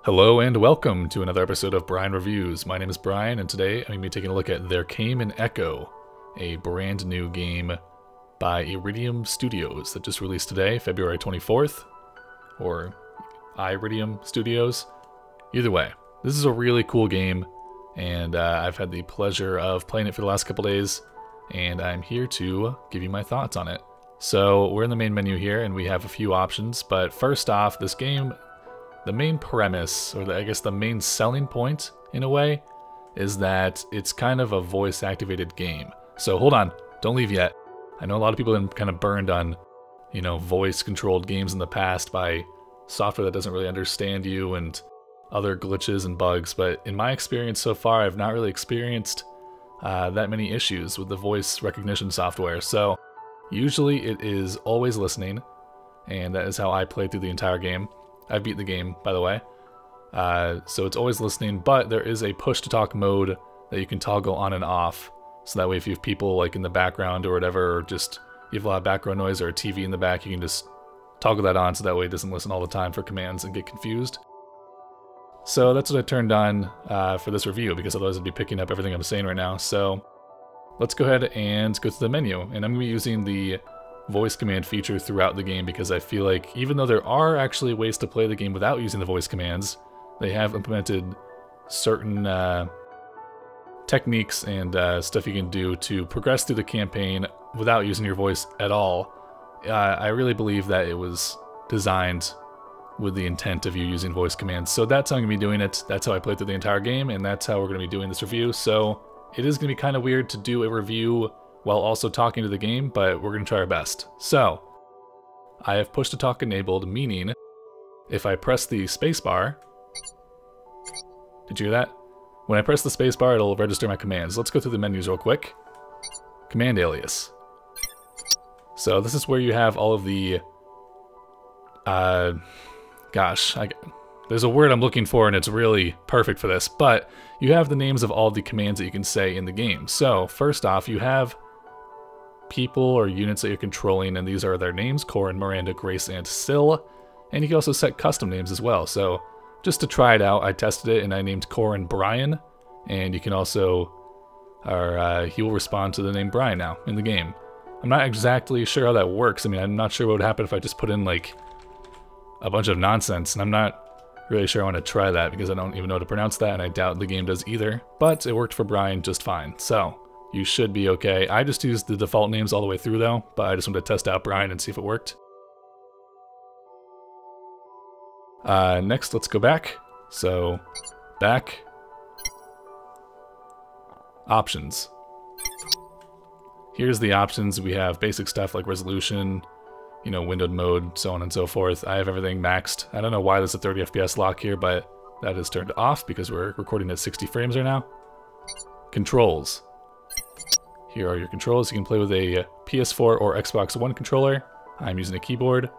Hello and welcome to another episode of Bryan Reviews. My name is Bryan, and today I'm going to be taking a look at There Came an Echo, a brand new game by Iridium Studios that just released today, February 24th, or Iridium Studios. Either way, this is a really cool game, and I've had the pleasure of playing it for the last couple days, and I'm here to give you my thoughts on it. So we're in the main menu here, and we have a few options, but first off, this game, the main premise, or I guess the main selling point, in a way, is that it's kind of a voice-activated game. So hold on, don't leave yet. I know a lot of people have been kind of burned on, voice-controlled games in the past by software that doesn't really understand you and other glitches and bugs, but in my experience so far, I've not really experienced that many issues with the voice recognition software. So usually it is always listening, and that is how I played through the entire game. I beat the game, by the way, so it's always listening, but there is a push-to-talk mode that you can toggle on and off, so that way if you have people like in the background or whatever, or just you have a lot of background noise or a TV in the back, you can just toggle that on so that way it doesn't listen all the time for commands and get confused. So that's what I turned on for this review, because otherwise I'd be picking up everything I'm saying right now. So let's go ahead and go to the menu, and I'm going to be using the voice command feature throughout the game, because I feel like even though there are actually ways to play the game without using the voice commands, they have implemented certain techniques and stuff you can do to progress through the campaign without using your voice at all. I really believe that it was designed with the intent of you using voice commands, so that's how I'm going to be doing it. That's how I played through the entire game, and that's how we're going to be doing this review. So it is going to be kind of weird to do a review while also talking to the game, but we're going to try our best. So, I have push-to-talk enabled, meaning if I press the spacebar, did you hear that? When I press the spacebar, it'll register my commands. Let's go through the menus real quick. Command alias. So this is where you have all of the, there's a word I'm looking for and it's really perfect for this, but you have the names of all the commands that you can say in the game. So first off, you have people or units that you're controlling, and these are their names: Corin, Miranda, Grace, and Syl. And you can also set custom names as well. So just to try it out, I tested it and I named Corin Bryan, and you can also, he will respond to the name Bryan now in the game. I'm not exactly sure how that works. I mean, I'm not sure what would happen if I just put in like a bunch of nonsense, and I'm not really sure I want to try that because I don't even know how to pronounce that, and I doubt the game does either. But it worked for Bryan just fine. So you should be okay. I just used the default names all the way through though, but I just wanted to test out Bryan and see if it worked. Next, let's go back. So, back. Options. Here's the options. We have basic stuff like resolution, windowed mode, so on and so forth. I have everything maxed. I don't know why there's a 30 FPS lock here, but that is turned off because we're recording at 60 frames right now. Controls. Here are your controls. You can play with a PS4 or Xbox One controller. I'm using a keyboard.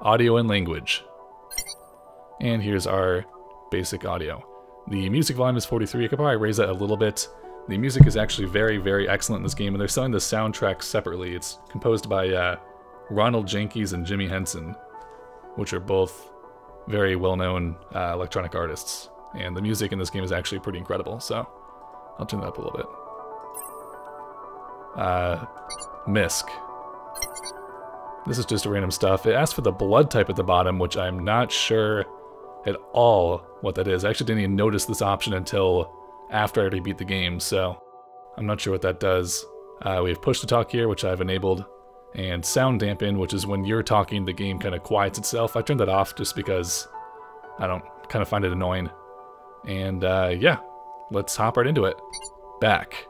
Audio and language. And here's our basic audio. The music volume is 43. I could probably raise that a little bit. The music is actually very, very excellent in this game, and they're selling the soundtrack separately. It's composed by Ronald Jenkins and Jimmy Henson, which are both very well-known electronic artists. And the music in this game is actually pretty incredible, so I'll turn that up a little bit. MISC. This is just random stuff. It asks for the blood type at the bottom, which I'm not sure at all what that is. I actually didn't even notice this option until after I already beat the game, so I'm not sure what that does. We have push to talk here, which I've enabled, and sound dampen, which is when you're talking, the game kind of quiets itself. I turned that off just because I don't kind of find it annoying. And yeah, let's hop right into it. Back.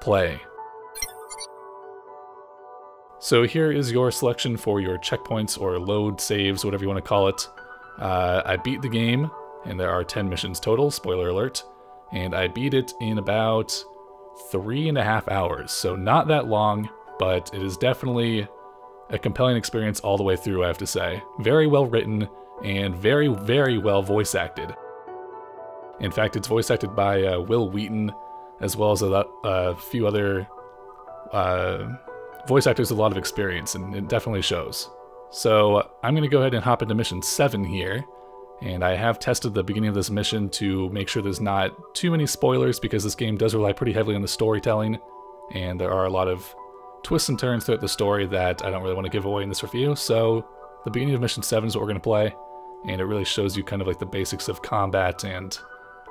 Play. So here is your selection for your checkpoints or load saves, whatever you want to call it. I beat the game, and there are 10 missions total, spoiler alert, and I beat it in about 3.5 hours, so not that long, but it is definitely a compelling experience all the way through, I have to say. Very well written, and very, very well voice acted. In fact, it's voice acted by Will Wheaton, as well as a few other voice actors with a lot of experience, and it definitely shows. So I'm going to go ahead and hop into mission 7 here, And I have tested the beginning of this mission to make sure there's not too many spoilers, because this game does rely pretty heavily on the storytelling, and there are a lot of twists and turns throughout the story that I don't really want to give away in this review. So the beginning of Mission 7 is what we're going to play, and it really shows you kind of like the basics of combat and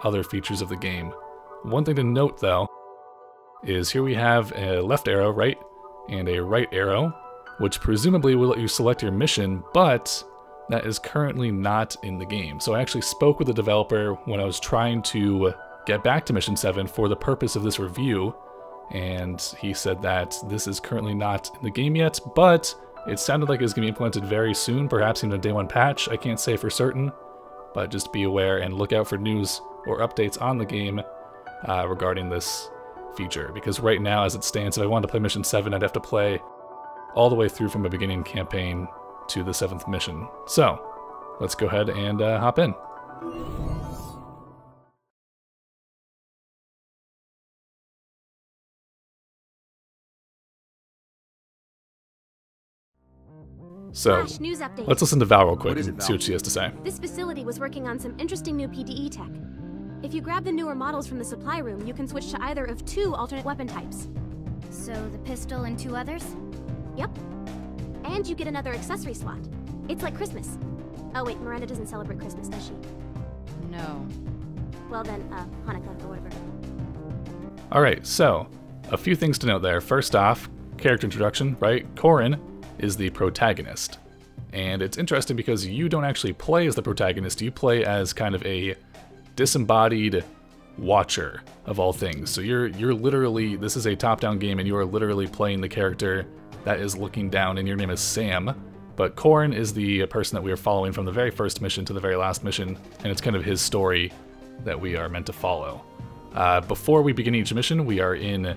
other features of the game. One thing to note though is here we have a left arrow, right, and a right arrow, which presumably will let you select your mission, but that is currently not in the game. So I actually spoke with the developer when I was trying to get back to Mission 7 for the purpose of this review, and he said that this is currently not in the game yet, but it sounded like it's going to be implemented very soon, perhaps even a day 1 patch. I can't say for certain, but just be aware and look out for news or updates on the game regarding this feature, because right now as it stands, if I wanted to play Mission 7, I'd have to play all the way through from a beginning campaign to the 7th mission. So let's go ahead and hop in. So Flash, news update. let's listen to Val real quick and see what she has to say. This facility was working on some interesting new PDE tech. If you grab the newer models from the supply room, you can switch to either of 2 alternate weapon types. So the pistol and 2 others? Yep. And you get another accessory slot. It's like Christmas. Oh wait, Miranda doesn't celebrate Christmas, does she? No. Well then, Hanukkah or whatever. Alright, so a few things to note there. First off, character introduction, right? Corin is the protagonist. And it's interesting because you don't actually play as the protagonist, you play as kind of a disembodied watcher of all things. So you're literally, this is a top-down game and you are literally playing the character that is looking down, and your name is Sam. But Corin is the person that we are following from the very first mission to the very last mission, and it's kind of his story that we are meant to follow. Before we begin each mission, we are in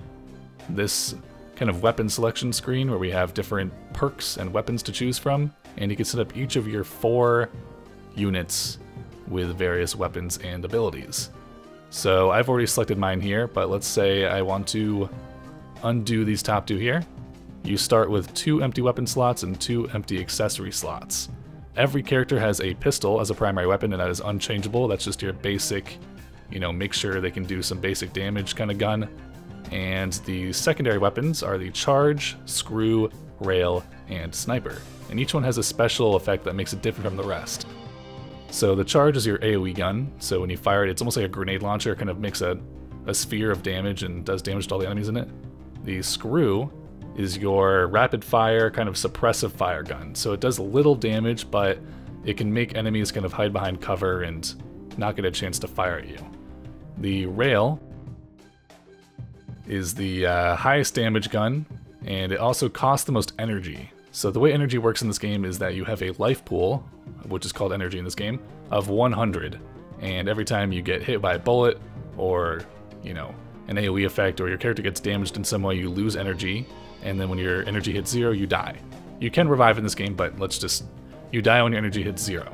this kind of weapon selection screen where we have different perks and weapons to choose from, and you can set up each of your 4 units with various weapons and abilities. So I've already selected mine here, but let's say I want to undo these top 2 here. You start with 2 empty weapon slots and 2 empty accessory slots. Every character has a pistol as a primary weapon, and that is unchangeable. That's just your basic, you know, make sure they can do some basic damage kind of gun. And the secondary weapons are the charge, screw, rail, and sniper. And each one has a special effect that makes it different from the rest. So the charge is your AoE gun, so when you fire it, it's almost like a grenade launcher. It kind of makes a sphere of damage and does damage to all the enemies in it. The screw is your rapid fire, kind of suppressive fire gun. So it does little damage, but it can make enemies kind of hide behind cover and not get a chance to fire at you. The rail is the highest damage gun, and it also costs the most energy. So the way energy works in this game is that you have a life pool, which is called energy in this game, of 100. And every time you get hit by a bullet, or, you know, an AoE effect, or your character gets damaged in some way, you lose energy. And then when your energy hits 0, you die. You can revive in this game, but you die when your energy hits 0.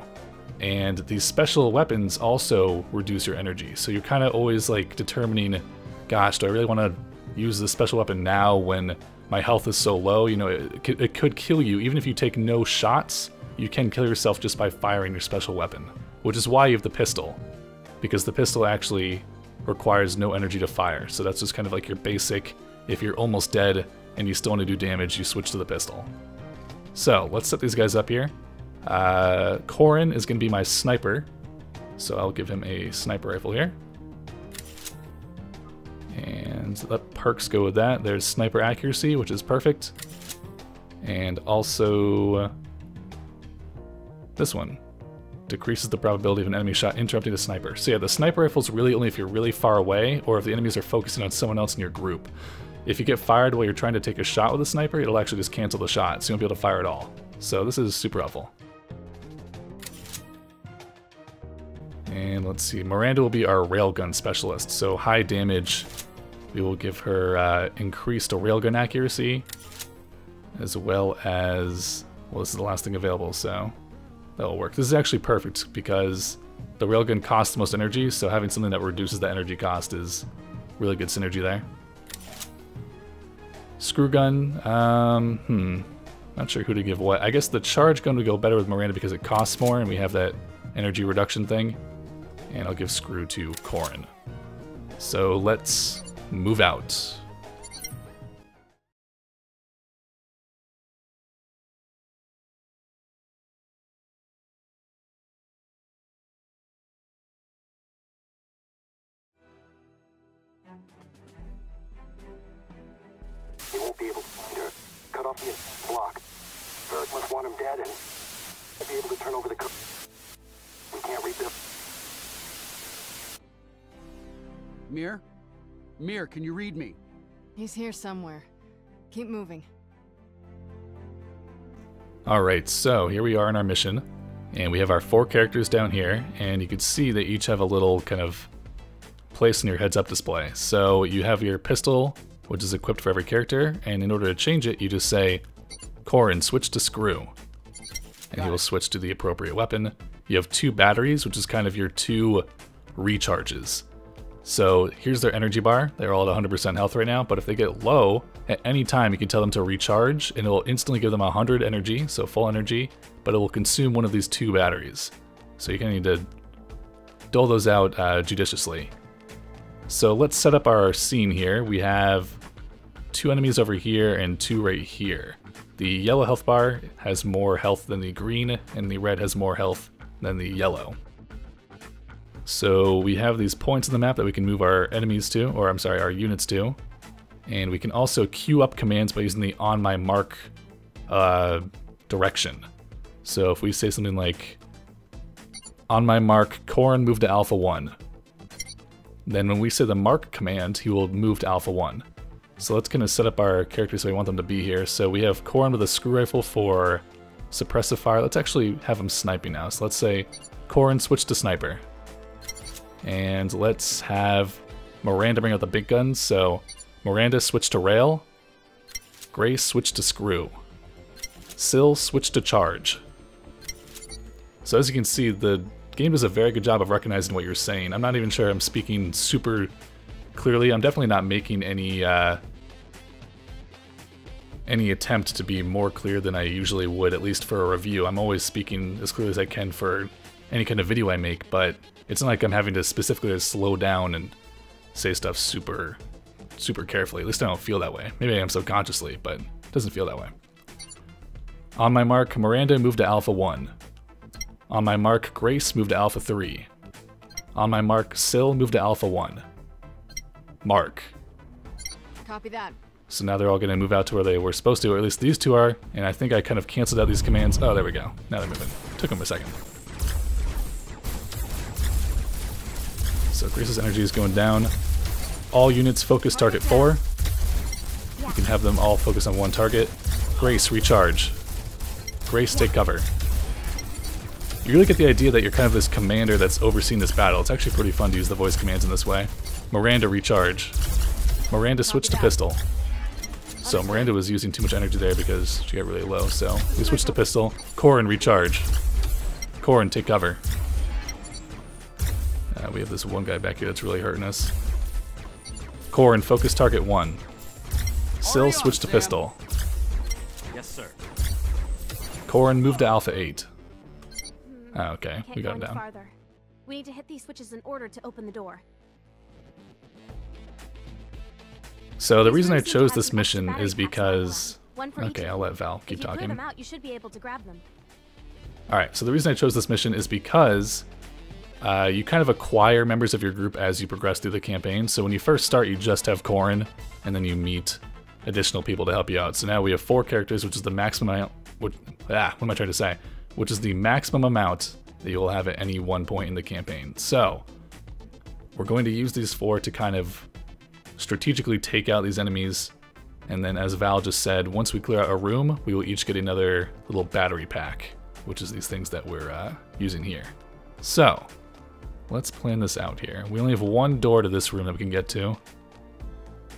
And these special weapons also reduce your energy. So you're kind of always like determining, gosh, do I really want to use this special weapon now when my health is so low? You know, it could kill you. Even if you take no shots, you can kill yourself just by firing your special weapon. Which is why you have the pistol. Because the pistol actually requires no energy to fire. So that's just kind of like your basic, if you're almost dead and you still want to do damage, you switch to the pistol. So let's set these guys up here. Corin is going to be my sniper, so I'll give him a sniper rifle here. And let perks go with that. There's sniper accuracy, which is perfect. And also this one decreases the probability of an enemy shot interrupting the sniper. So yeah, the sniper rifle is really only if you're really far away or if the enemies are focusing on someone else in your group. If you get fired while you're trying to take a shot with a sniper, it'll actually just cancel the shot, so you won't be able to fire at all. So this is super helpful. And let's see, Miranda will be our railgun specialist. So high damage, we will give her increased railgun accuracy, as well as, well, this is the last thing available, so that'll work. This is actually perfect because the railgun costs the most energy, so having something that reduces the energy cost is really good synergy there. Screw gun, not sure who to give what. I guess the charge gun would go better with Miranda because it costs more, and we have that energy reduction thing. And I'll give Screw to Corin. So let's move out. You won't be able to find her. Cut off the block. Bird must want him dead and be able to turn over the code. We can't rebuild. Mir? Mir, can you read me? He's here somewhere. Keep moving. Alright, so here we are in our mission, and we have our 4 characters down here, and you can see they each have a little kind of place in your heads-up display. So you have your pistol, which is equipped for every character, and in order to change it, you just say, Corin, switch to Screw, and he will switch to the appropriate weapon. You have 2 batteries, which is kind of your 2 recharges. So here's their energy bar. They're all at 100% health right now, but if they get low, at any time you can tell them to recharge, and it will instantly give them 100 energy, so full energy, but it will consume one of these 2 batteries. So you kind of need to dole those out judiciously. So let's set up our scene here. We have 2 enemies over here and 2 right here. The yellow health bar has more health than the green, and the red has more health than the yellow. So we have these points on the map that we can move our enemies to, or I'm sorry, our units to. And we can also queue up commands by using the on my mark direction. So if we say something like, on my mark, Corin move to Alpha 1. Then when we say the mark command, he will move to Alpha 1. So let's kind of set up our characters so we want them to be here. So we have Corin with a screw rifle for suppressive fire. Let's actually have him sniping now. So let's say, Corin switch to sniper. And let's have Miranda bring out the big guns. So Miranda switch to rail. Grace switch to screw. Syl switch to charge. So as you can see, the game does a very good job of recognizing what you're saying. I'm not even sure I'm speaking super clearly. I'm definitely not making any attempt to be more clear than I usually would, at least for a review. I'm always speaking as clearly as I can for any kind of video I make, but it's not like I'm having to specifically slow down and say stuff super carefully. At least I don't feel that way. Maybe I am subconsciously, but it doesn't feel that way. On my mark, Miranda move to Alpha 1. On my mark, Grace move to Alpha 3. On my mark, Syl move to Alpha 1. Mark. Copy that. So now they're all going to move out to where they were supposed to, or at least these 2 are, and I think I kind of canceled out these commands. Oh, there we go. Now they're moving. Took them a second. So Grace's energy is going down. All units focus target 4. You can have them all focus on one target. Grace, recharge. Grace, take cover. You really get the idea that you're kind of this commander that's overseeing this battle. It's actually pretty fun to use the voice commands in this way. Miranda, recharge. Miranda, switch to pistol. So Miranda was using too much energy there because she got really low, so we switched to pistol. Corin, recharge. Corin, take cover. We have this one guy back here that's really hurting us. Corin, focus target 1. Syl, switch to pistol. Yes, sir. Corin, move to Alpha 8. Oh, okay, we got him down. Farther. We need to hit these switches in order to open the door. So the reason I chose this mission is because... Okay, I'll let Val keep talking. If you clear them out, you should be able to grab them. Alright, so the reason I chose this mission is because you kind of acquire members of your group as you progress through the campaign. So when you first start, you just have Corin, and then you meet additional people to help you out. So now we have 4 characters, which is the maximum amount... what am I trying to say? Which is the maximum amount that you will have at any one point in the campaign. So we're going to use these 4 to kind of strategically take out these enemies, and then as Val just said, once we clear out a room, we will each get another little battery pack, which is these things that we're using here. So let's plan this out here. We only have 1 door to this room that we can get to,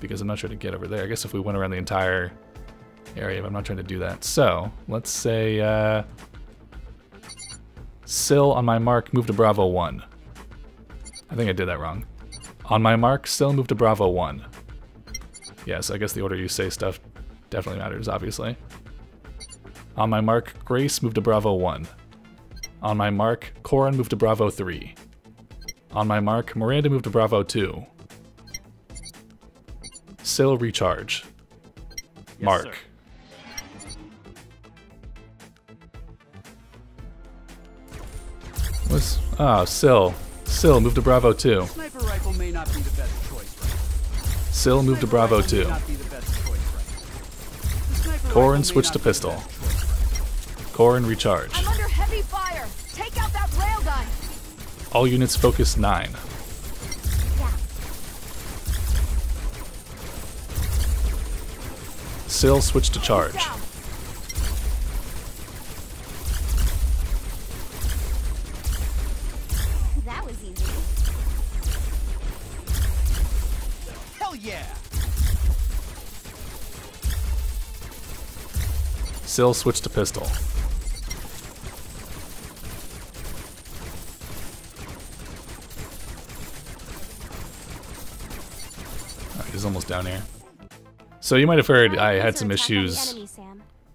because I'm not trying to get over there. I guess if we went around the entire area, but I'm not trying to do that. So let's say Syl, on my mark, move to Bravo 1. I think I did that wrong. On my mark, Syl, move to Bravo 1. Yeah, so I guess the order you say stuff definitely matters, obviously. On my mark, Grace, move to Bravo 1. On my mark, Corin move to Bravo 3. On my mark, Miranda move to Bravo 2. Sil recharge. Mark. Sil. Sil move to Bravo 2. Sniper rifle may not be the best choice, right? Sil move to Bravo 2. May not be the best choice, right? The sniper Corin rifle may switch not to be the pistol. best choice, right? Corin recharge. I'm under heavy fire! Take out that railgun! All units focus 9. Yeah. Sil switch to charge. Down. That was easy. Hell yeah! Sil switch to pistol. He's almost down here. So you might have heard I had some issues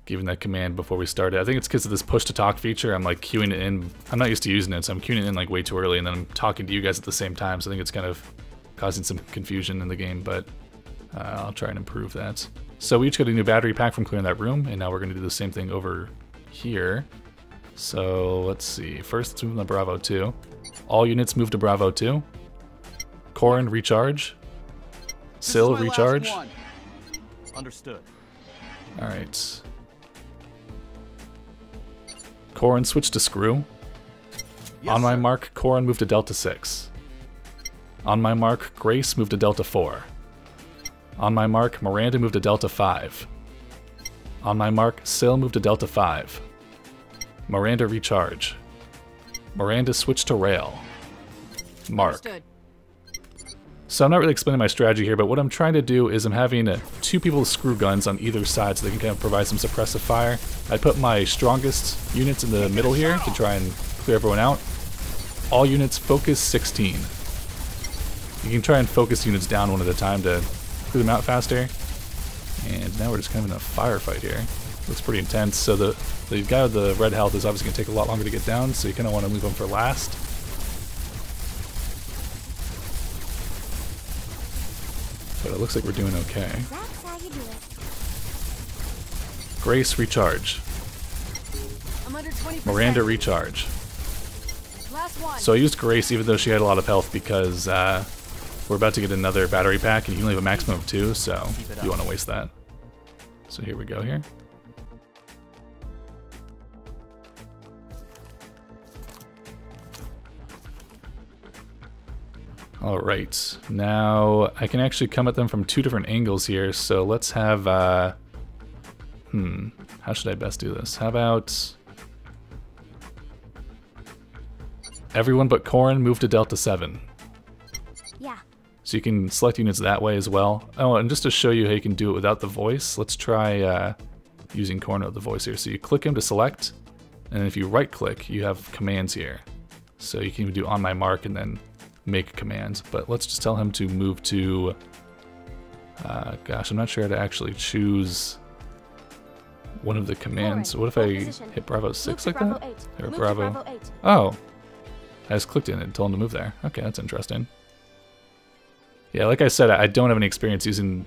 giving that command before we started. I think it's because of this push to talk feature. I'm like queuing it in. I'm not used to using it, so I'm queuing it in like way too early, and then I'm talking to you guys at the same time. So I think it's kind of causing some confusion in the game, but I'll try and improve that. So we each got a new battery pack from clearing that room, and now we're going to do the same thing over here. So let's see. First, let's move to Bravo 2. All units move to Bravo 2. Corin recharge. Sil recharge. Understood. Alright. Corin switch to screw. Yes, On my sir. mark, Corin move to Delta 6. On my mark, Grace move to Delta 4. On my mark, Miranda move to Delta 5. On my mark, Sil move to Delta 5. Miranda recharge. Miranda switch to rail. Mark. Understood. So I'm not really explaining my strategy here, but what I'm trying to do is I'm having 2 people with screw guns on either side so they can kind of provide some suppressive fire. I put my strongest units in the middle here to try and clear everyone out. All units focus 16. You can try and focus units down one at a time to clear them out faster. And now we're just kind of in a firefight here. Looks pretty intense. So the guy with the red health is obviously going to take a lot longer to get down, so you kind of want to leave him for last. But it looks like we're doing okay. That's how you do it. Grace recharge. I'm under 20%. Miranda recharge. Last one. So I used Grace even though she had a lot of health because we're about to get another battery pack and you only have a maximum of 2, so you want to waste that. So here we go here. Alright, now I can actually come at them from 2 different angles here, so let's have, how should I best do this? How about everyone but Corin move to Delta 7. Yeah. So you can select units that way as well. Oh, and just to show you how you can do it without the voice, let's try using Corin with the voice here. So you click him to select, and then if you right click, you have commands here. So you can even do on my mark and then make commands, but let's just tell him to move to, gosh, I'm not sure how to actually choose one of the commands. What if I hit Bravo 6 like that? Or Bravo 8. Oh, I just clicked in it and told him to move there. Okay, that's interesting. Yeah, like I said, I don't have any experience using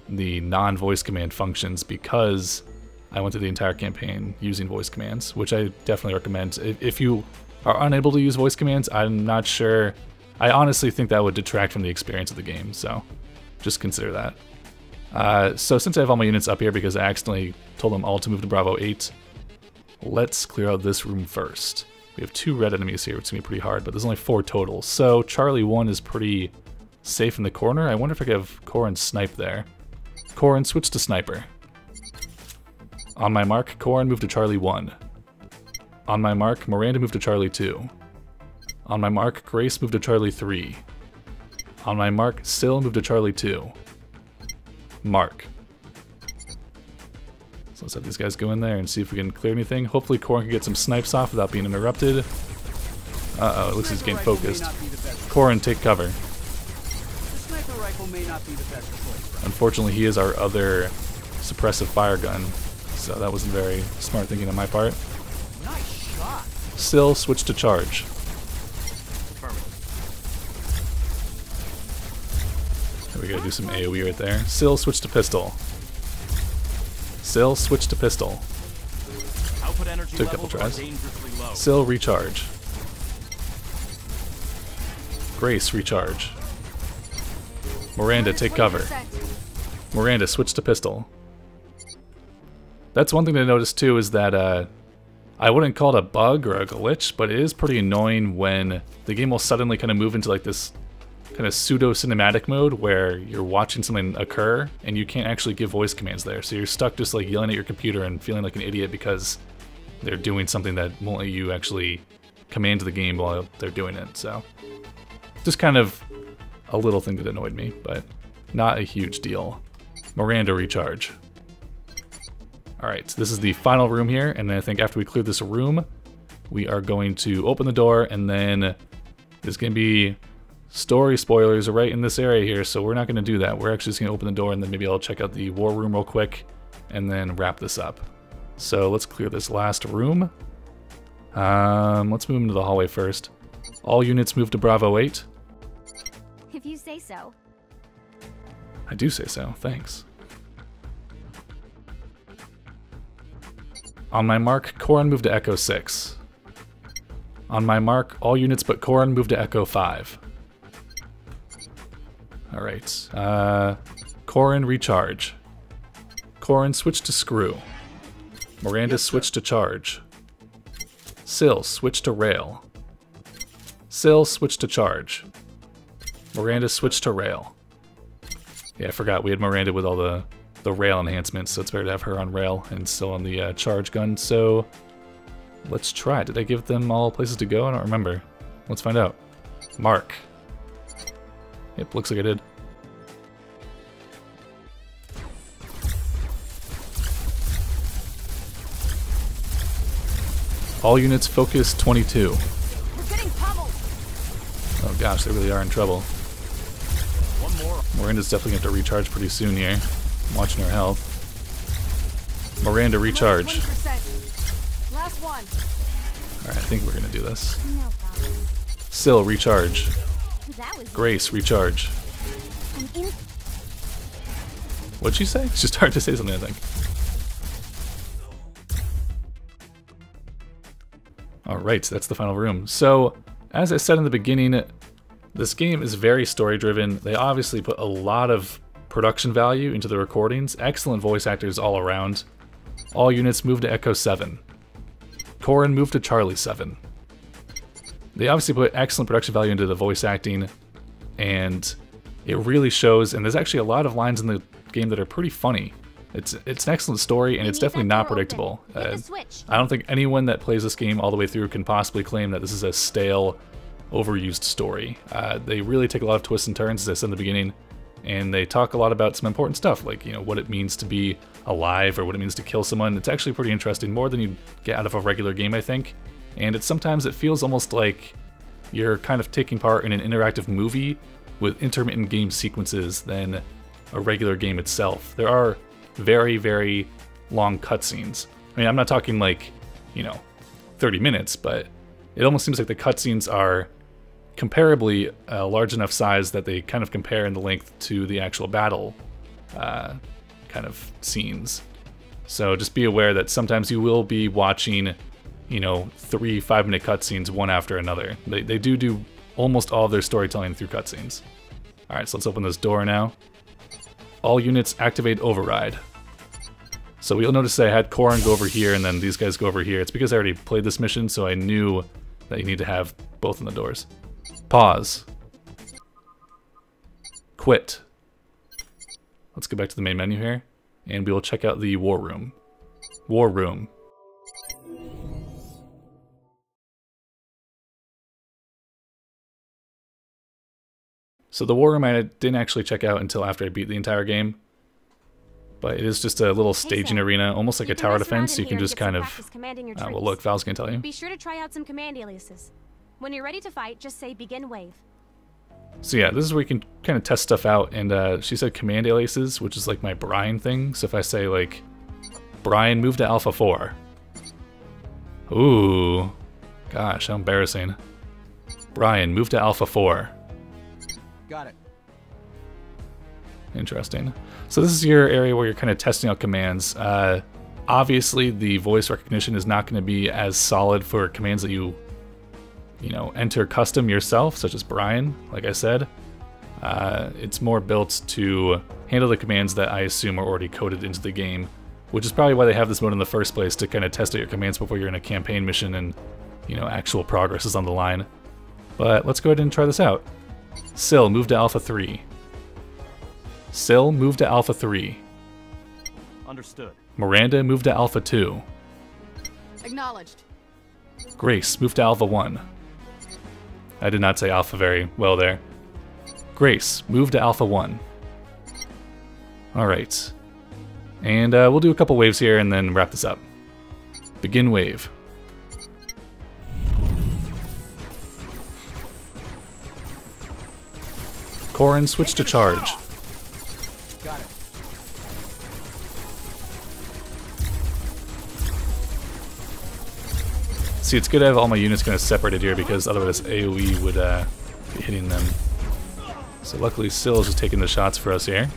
the non-voice command functions because I went through the entire campaign using voice commands, which I definitely recommend. If you are unable to use voice commands, I'm not sure. I honestly think that would detract from the experience of the game, so just consider that. So since I have all my units up here because I accidentally told them all to move to Bravo 8, let's clear out this room first. We have 2 red enemies here, which is going to be pretty hard, but there's only 4 total. So Charlie 1 is pretty safe in the corner. I wonder if I could have Corin snipe there. Corin, switch to sniper. On my mark, Corin, move to Charlie 1. On my mark, Miranda, move to Charlie 2. On my mark, Grace, move to Charlie 3. On my mark, Sil, move to Charlie 2. Mark. So let's have these guys go in there and see if we can clear anything. Hopefully Corin can get some snipes off without being interrupted. Uh-oh, it looks like he's getting focused. Corin, take cover. The sniper rifle may not be the best choice. Unfortunately, he is our other suppressive fire gun, so that wasn't very smart thinking on my part. Nice shot. Sil, switch to charge. We gotta do some AoE right there. Sil, switch to pistol. Sil, switch to pistol. Took a couple tries. Sil, recharge. Grace, recharge. Miranda, take cover. Miranda, switch to pistol. That's one thing to notice too, is that I wouldn't call it a bug or a glitch, but it is pretty annoying when the game will suddenly kind of move into like this kind of pseudo-cinematic mode where you're watching something occur and you can't actually give voice commands there. So you're stuck just like yelling at your computer and feeling like an idiot because they're doing something that won't let you actually command the game while they're doing it. So just kind of a little thing that annoyed me, but not a huge deal. Miranda, recharge. Alright, so this is the final room here, and then I think after we clear this room, we are going to open the door, and then there's going to be story spoilers right in this area here, so we're not going to do that. We're actually just going to open the door, and then maybe I'll check out the war room real quick, and then wrap this up. So let's clear this last room. Let's move into the hallway first. All units move to Bravo 8. If you say so. I do say so, thanks. On my mark, Corin move to Echo 6. On my mark, all units but Corin move to Echo 5. Alright, Corin, recharge. Corin, switch to screw. Miranda, switch to charge. Sil, switch to rail. Sil, switch to charge. Miranda, switch to rail. Yeah, I forgot we had Miranda with all the rail enhancements, so it's better to have her on rail and still on the charge gun. So let's try. Did I give them all places to go? I don't remember. Let's find out. Mark. Yep, looks like I did. All units focus 22. We're getting pummeled. Oh gosh, they really are in trouble. One more. Miranda's definitely going to have to recharge pretty soon here. I'm watching her health. Miranda, recharge. 20%. Last one. Alright, I think we're going to do this. No problem. Sil, recharge. That was Grace, recharge. an in. What'd she say? It's just hard to say something, I think. Alright, that's the final room. So, as I said in the beginning, this game is very story-driven. They obviously put a lot of production value into the recordings. Excellent voice actors all around. All units move to Echo 7. Corin moved to Charlie 7. They obviously put excellent production value into the voice acting, and it really shows, and there's actually a lot of lines in the game that are pretty funny. It's an excellent story, and it's definitely not predictable. I don't think anyone that plays this game all the way through can possibly claim that this is a stale, overused story. They really take a lot of twists and turns, as I said in the beginning, and they talk a lot about some important stuff, like, you know, what it means to be alive or what it means to kill someone. It's actually pretty interesting, more than you get out of a regular game, I think. And sometimes it feels almost like you're kind of taking part in an interactive movie with intermittent game sequences than a regular game itself. There are very, very long cutscenes. I mean, I'm not talking like, you know, 30 minutes, but it almost seems like the cutscenes are comparably large enough size that they kind of compare in the length to the actual battle kind of scenes. So just be aware that sometimes you will be watching, you know, 3 5-minute cutscenes one after another. They do almost all of their storytelling through cutscenes. Alright, so let's open this door now. All units activate override. So you'll notice that I had Corin go over here and then these guys go over here. It's because I already played this mission, so I knew that you need to have both in the doors. Pause. Quit. Let's go back to the main menu here, and we will check out the war room. War room. So the war room I didn't actually check out until after I beat the entire game. But it is just a little staging arena, almost like a tower defense, so you can just kind of... well, look, Val's gonna tell you. Be sure to try out some command aliases. When you're ready to fight, just say begin wave. So yeah, this is where you can kind of test stuff out, and she said command aliases, which is like my Bryan thing. So if I say like, Bryan move to Alpha 4. Ooh, Gosh, how embarrassing. Bryan, move to Alpha 4. Got it. Interesting. So this is your area where you're kind of testing out commands. Obviously, the voice recognition is not going to be as solid for commands that you enter custom yourself, such as Bryan, like I said. It's more built to handle the commands that I assume are already coded into the game, which is probably why they have this mode in the first place, to kind of test out your commands before you're in a campaign mission and, actual progress is on the line. But let's go ahead and try this out. Syl, move to Alpha 3. Syl, move to Alpha 3. Understood. Miranda, move to Alpha 2. Acknowledged. Grace, move to Alpha 1. I did not say Alpha very well there. Grace, move to Alpha 1. Alright. And we'll do a couple waves here and then wrap this up. Begin wave. Corrin, switch to charge. Got it. See, it's good to have all my units kind of separated here because otherwise AoE would be hitting them. So luckily Syl is just taking the shots for us here.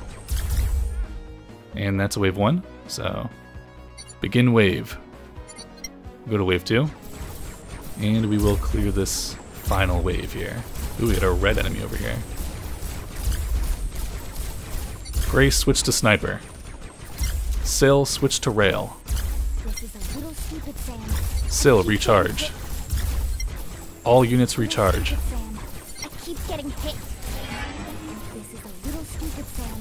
And that's wave 1. So begin wave. Go to wave 2. And we will clear this final wave here. Ooh, we got a red enemy over here. Grace, switch to sniper. Syl, switch to rail. This is a little stupid, Sam. Syl, recharge. All units recharge. Sam, I keep getting hit. This is a little stupid, Sam.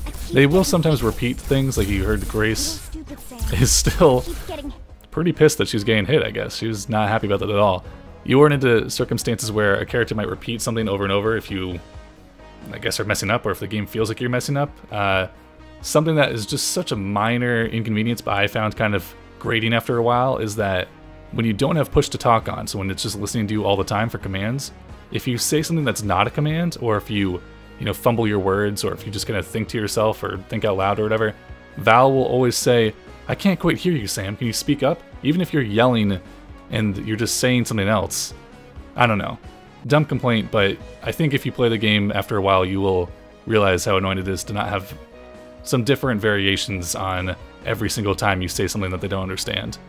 I keep They will getting sometimes repeat things, like you heard Grace Little stupid, Sam. is still Keep getting pretty pissed that she's getting hit, I guess. She was not happy about that at all. You run into circumstances where a character might repeat something over and over if you, I guess, are messing up, or if the game feels like you're messing up. Something that is just such a minor inconvenience, but I found kind of grating after a while, is that when you don't have push to talk on, so when it's just listening to you all the time for commands, if you say something that's not a command, or if you, fumble your words, or if you just kind of think to yourself or think out loud or whatever, Val will always say, "I can't quite hear you, Sam. Can you speak up?" Even if you're yelling and you're just saying something else. I don't know. Dumb complaint, but I think if you play the game after a while, you will realize how annoying it is to not have some different variations on every single time you say something that they don't understand.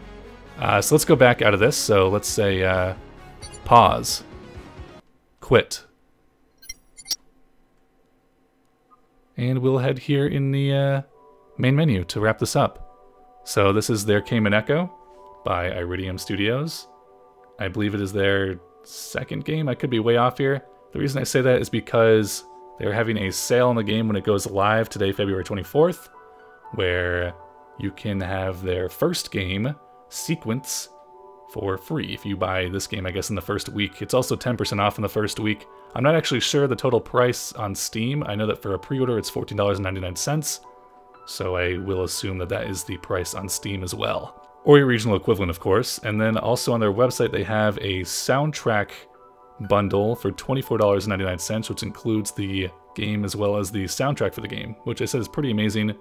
So let's go back out of this. So let's say pause, quit, and we'll head here in the main menu to wrap this up. So this is There Came an Echo by Iridium Studios. I believe it is their second game. I could be way off here. The reason I say that is because they're having a sale on the game when it goes live today, February 24th, where you can have their first game, Sequence, for free if you buy this game, I guess, in the first week. It's also 10% off in the first week. I'm not actually sure the total price on Steam. I know that for a pre-order it's $14.99, so I will assume that that is the price on Steam as well. Or your regional equivalent, of course. And then also on their website they have a soundtrack bundle for $24.99, which includes the game as well as the soundtrack for the game, which I said is pretty amazing.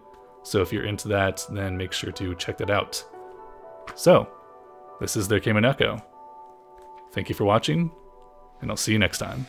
So if you're into that, then make sure to check that out. So, this is There Came an Echo. Thank you for watching, and I'll see you next time.